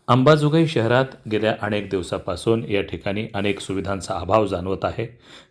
अंबाजोगाई शहरात गेल्या अनेक दिवसापासून या ठिकाणी अनेक सुविधांचा अभाव जाणवत आहे.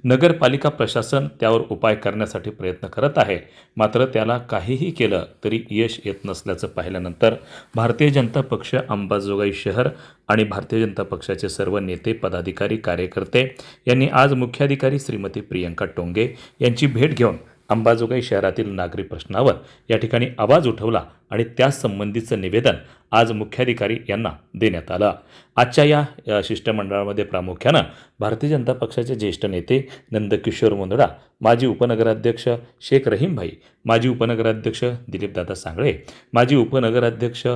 नगरपालिका प्रशासन त्यावर उपाय करण्यासाठी प्रयत्न करत आहे. मात्र त्याला काहीही केलं तरी यश येत नसल्याचं पाहिल्यानंतर भारतीय जनता पक्ष अंबाजोगाई शहर आणि भारतीय जनता पक्षाचे सर्व नेते, पदाधिकारी, कार्यकर्ते यांनी आज मुख्याधिकारी श्रीमती प्रियंका टोंगे यांची भेट घेऊन अंबाजोगाई शहरातील नागरी प्रश्नावर या ठिकाणी आवाज उठवला आणि त्यासंबंधीचं निवेदन आज मुख्याधिकारी यांना देण्यात आलं. आजच्या या शिष्टमंडळामध्ये प्रामुख्यानं भारतीय जनता पक्षाचे ज्येष्ठ नेते नंदकिशोर मुंदडा, माजी उपनगराध्यक्ष शेख रहीमभाई, माजी उपनगराध्यक्ष दिलीपदादा सांगळे, माजी उपनगराध्यक्ष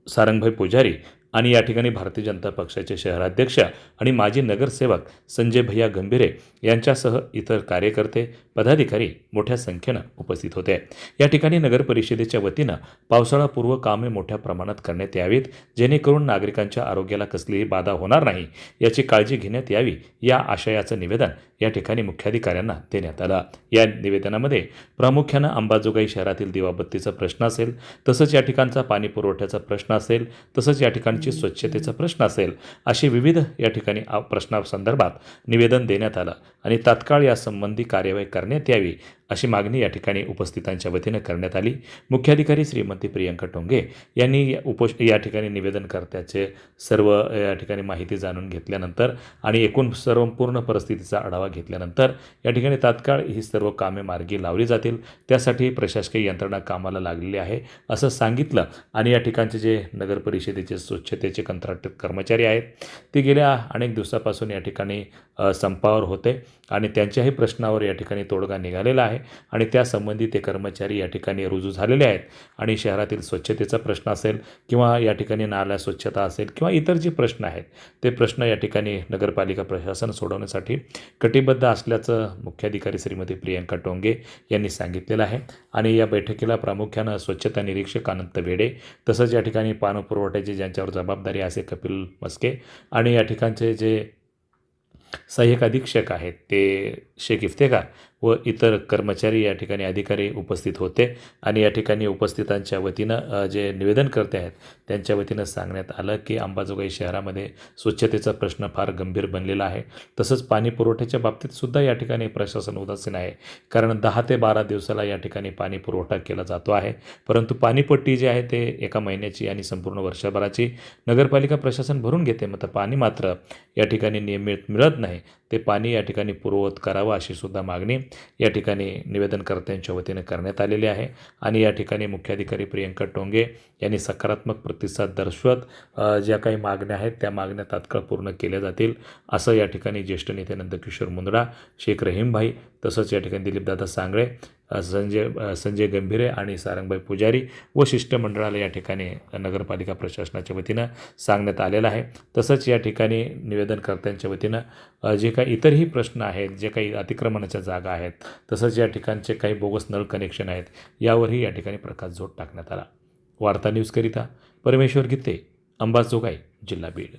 सारंगभाई पुजारी आणि या ठिकाणी भारतीय जनता पक्षाचे शहराध्यक्ष आणि माजी नगरसेवक संजय भैया गंभीरे यांच्यासह इतर कार्यकर्ते, पदाधिकारी मोठ्या संख्येनं उपस्थित होते. या ठिकाणी नगर परिषदेच्या वतीनं पावसाळापूर्व कामे मोठ्या प्रमाणात करण्यात यावीत, जेणेकरून नागरिकांच्या आरोग्याला कसलीही बाधा होणार नाही याची काळजी घेण्यात यावी, या आशयाचं निवेदन या ठिकाणी मुख्याधिकाऱ्यांना देण्यात आलं. या निवेदनामध्ये प्रामुख्यानं अंबाजोगाई शहरातील दिवाबत्तीचा प्रश्न असेल, तसंच या ठिकाणचा पाणी पुरवठ्याचा प्रश्न असेल, तसंच या ठिकाणची स्वच्छतेचा प्रश्न असेल, असे विविध या ठिकाणी प्रश्नासंदर्भात निवेदन देण्यात आलं आणि तात्काळ यासंबंधी कार्यवाही करण्यात यावी अशी मागणी या ठिकाणी उपस्थितांच्या वतीनं करण्यात आली. मुख्याधिकारी श्रीमती प्रियंका टोंगे यांनी या ठिकाणी निवेदनकर्त्याचे सर्व या ठिकाणी माहिती जाणून घेतल्यानंतर आणि एकूण संपूर्ण परिस्थितीचा आढावा घेतल्यानंतर या ठिकाणी तात्काळ ही सर्व कामे मार्गी लावली जातील, त्यासाठी प्रशासकीय यंत्रणा कामाला लागलेली आहे असं सांगितलं. आणि या ठिकाणचे जे नगर परिषदेचे स्वच्छतेचे कंत्राट कर्मचारी आहेत ते गेल्या अनेक दिवसापासून या ठिकाणी संपावर होते आणि त्यांच्याही प्रश्नावर या ठिकाणी तोडगा निघालेला आहे आणि त्यासंबंधी ते कर्मचारी या ठिकाणी रुजू झालेले आहेत आणि शहरातील स्वच्छतेचा प्रश्न असेल किंवा या ठिकाणी नाल्या स्वच्छता असेल किंवा इतर जे प्रश्न आहेत ते प्रश्न या ठिकाणी नगरपालिका प्रशासन सोडवण्यासाठी कटिबद्ध असल्याचं मुख्याधिकारी श्रीमती प्रियंका टोंगे यांनी सांगितलेलं आहे. आणि या बैठकीला प्रामुख्यानं स्वच्छता निरीक्षक अनंत वेडे, तसंच या ठिकाणी पाणीपुरवठ्याची ज्यांच्यावर जबाबदारी असे कपिल मस्के आणि या ठिकाणचे जे सहाय्यक अधीक्षक आहेत ते शेख इफ्तेखार व इतर कर्मचारी या ठिकाणी अधिकारी उपस्थित होते. आणि या ठिकाणी उपस्थितांच्या वतीनं जे निवेदनकर्ते आहेत त्यांच्या वतीनं सांगण्यात आलं की अंबाजोगाई शहरामध्ये स्वच्छतेचा प्रश्न फार गंभीर बनलेला आहे. तसंच पाणी पुरवठ्याच्या बाबतीतसुद्धा या ठिकाणी प्रशासन उदासीन आहे, कारण 10 ते 12 दिवसाला या ठिकाणी पाणी पुरवठा केला जातो आहे, परंतु पाणीपट्टी जी आहे ते एका महिन्याची आणि संपूर्ण वर्षभराची नगरपालिका प्रशासन भरून घेते, मात्र पाणी मात्र या ठिकाणी नियमित मिळत नाही. ते पाणी या ठिकाणी पूर्ववत करावं अशी सुद्धा मागणी या ठिकाणी निवेदनकर्त्यांच्या वतीनं करण्यात आलेली आहे. आणि या ठिकाणी मुख्याधिकारी प्रियंका टोंगे यांनी सकारात्मक प्रतिसाद दर्शवत ज्या काही मागण्या आहेत त्या मागण्या तात्काळ पूर्ण केल्या जातील असं या ठिकाणी ज्येष्ठ नेते नंदकिशोर मुंदडा, शेख रहीमभाई, तसंच या ठिकाणी दिलीपदादा सांगळे, संजय गंभीरे आणि सारंगभाई पुजारी व शिष्टमंडळाला या ठिकाणी नगरपालिका प्रशासनाच्या वतीनं सांगण्यात आलेलं आहे. तसंच या ठिकाणी निवेदनकर्त्यांच्या वतीनं जे काही इतरही प्रश्न आहेत, जे काही अतिक्रमणाच्या जागा आहेत, तसंच या ठिकाणचे काही बोगस नळ कनेक्शन आहेत यावरही या ठिकाणी प्रकाशझोत टाकण्यात आला. वार्ता न्यूजकरिता परमेश्वर गीते, अंबाजोगाई, जिल्हा बीड.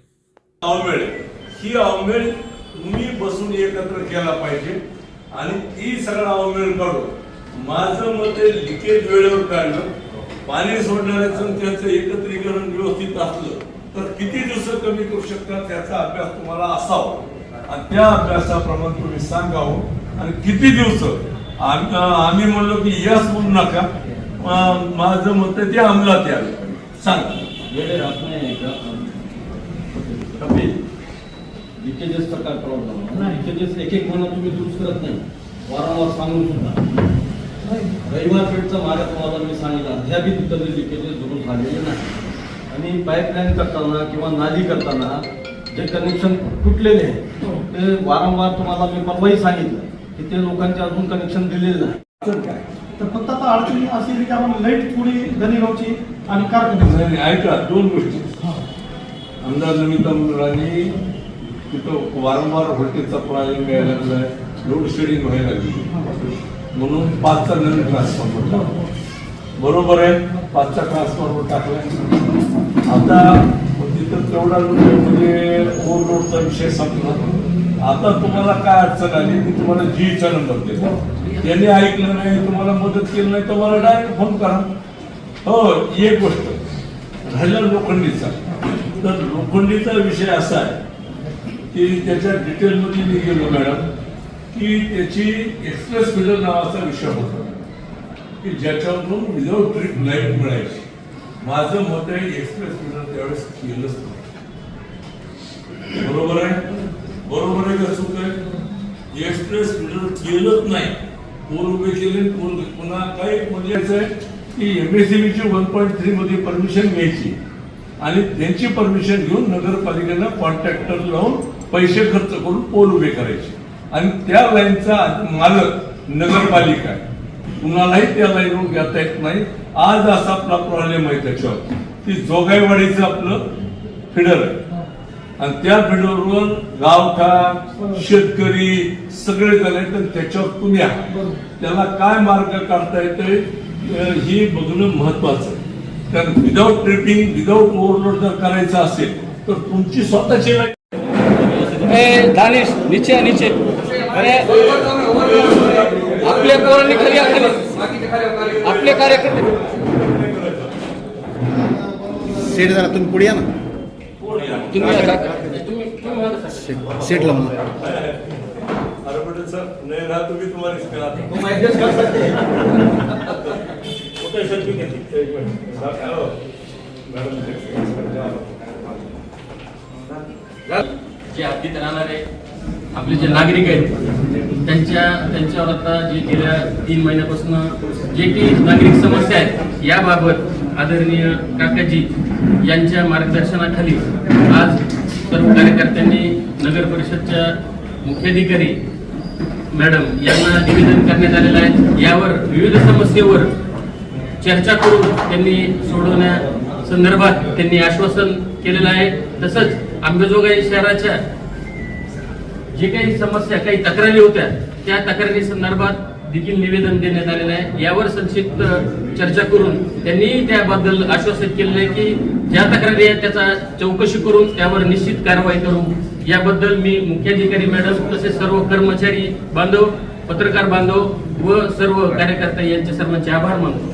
ही अवमेळ तुम्ही बसून एकत्र केला पाहिजे आणि ती सगळा अवमेळ काढून माझं मत लिकेज वेळेवर काढलं, पाणी सोडणाऱ्याचं त्यांचं एकत्रीकरण व्यवस्थित असलं तर किती दिवस कमी करू शकतात त्याचा अभ्यास तुम्हाला असावा आणि त्या अभ्यासाप्रमाणे तुम्ही सांगावं. आणि किती दिवस आम्ही म्हणलो की यस म्हणू नका, माझं मत ते अंमलात यावे सांगा. लिकेजेसचा काय प्रॉब्लेम आहे? लिकेजेस एक महिना तुम्ही दुरुस्त करत नाही, वारंवार सांगून सुद्धा. रविवार पेठचा मार्ग तुम्हाला मी सांगितलं, ह्या बी तिथले लिकेजेस दुरुस्त झालेले नाही. आणि पाईपलाईन करताना किंवा नाली करताना जे कनेक्शन तुटलेले आहे ते वारंवार तुम्हाला मी परवाही सांगितलं की ते लोकांचे अजून कनेक्शन दिलेलं नाही. तर फक्त आता अडचणी अशी की आपण लाईट थोडी गणेगावची आणि कारखान्याची. ऐका, दोन गोष्टी. आमदार नमिता मुंदडांनी तिथं वारंवार व्होल्टेजचा प्रॉब्लेम यायला लागला आहे, लोड शेडिंग व्हायला लागली म्हणून 5चा नवीन ट्रान्सफॉर्मर टाकला. बरोबर आहे, 5चा ट्रान्सफॉर्मर टाकलाय. आता तिथं तेवढा म्हणजे ओव्हरलोडचा विषय संपला. आता तुम्हाला काय अडचण आली की तुम्हाला जीचा नंबर देतो, त्यांनी ऐकलं नाही, तुम्हाला मदत केली नाही तर मला डायरेक्ट फोन करा. हो, एक गोष्ट राहिला लोखंडीचा तर लोखंडीचा विषय असा आहे की त्याच्या डिटेलमध्ये मी गेलो मॅडम की त्याची एक्सप्रेस फिडर नावाचा विषय होता की ज्याच्यावरून विदाऊट ट्रिप लाईट मिळायची. माझं मत आहे एक्सप्रेस फिडर त्यावेळेस केलंच नाही. बरोबर आहे, बरोबर आहे का चूक आहे? एक्सप्रेस फिडर केलंच नाही. पोल उभे केले, पोल पुन्हा काय म्हणजे की MSCBची 1.3 मध्ये परमिशन घ्यायची आणि त्यांची परमिशन घेऊन नगरपालिकेनं कॉन्ट्रॅक्टर लावून पैसे खर्च करून पोल उभे करायचे आणि त्या लाईनचा मालक नगरपालिका आहे. कुणालाही त्या लाईनवर घेता येत नाही. आज असा आपला प्रॉब्लेम आहे त्याच्यावर की जोगाईवाडीचं आपलं फिडर आहे आणि त्या फिडरवर गावठाण शेतकरी सगळे झाले तर त्याच्यावर तुम्ही आहात. त्याला काय मार्ग काढता येतोय हे बघणं महत्वाचं आहे. कारण विदाऊट ट्रिपिंग विदाऊट ओव्हरलोड जर करायचं असेल तर तुमची स्वतःची लाईन दानिश नीचे नीचे अरे आपल्या पोरांनी खाली आपले कार्यकर्ते सेट जरा तुम्ही पुढे या ना. सेट लावून नाही राहा तुम्ही तुम्हाला जे हद्दीत राहणारे आपले जे नागरिक आहेत त्यांच्यावर आता जे गेल्या 3 महिन्यापासून जे काही नागरिक समस्या आहेत याबाबत आदरणीय काकाजी यांच्या मार्गदर्शनाखाली आज सर्व कार्यकर्त्यांनी नगर परिषदच्या मुख्याधिकारी मॅडम यांना निवेदन करण्यात आलेलं आहे. यावर विविध समस्येवर चर्चा करून त्यांनी सोडवण्यासंदर्भात त्यांनी आश्वासन केलेलं आहे. तसंच अंबेजोगाई शहराच्या जे काही समस्या काही तक्रारी होत्या त्या तक्रारी संदर्भात देखील निवेदन देण्यात आलेलं आहे. यावर संक्षिप्त चर्चा करून त्यांनी त्याबद्दल आश्वासित केलेलं आहे की ज्या तक्रारी आहेत त्याचा चौकशी करून त्यावर निश्चित कारवाई करू. याबद्दल मी मुख्याधिकारी मॅडम तसेच सर्व कर्मचारी बांधव पत्रकार बांधव व सर्व कार्यकर्ते यांचे सर्वांचे आभार मानतो.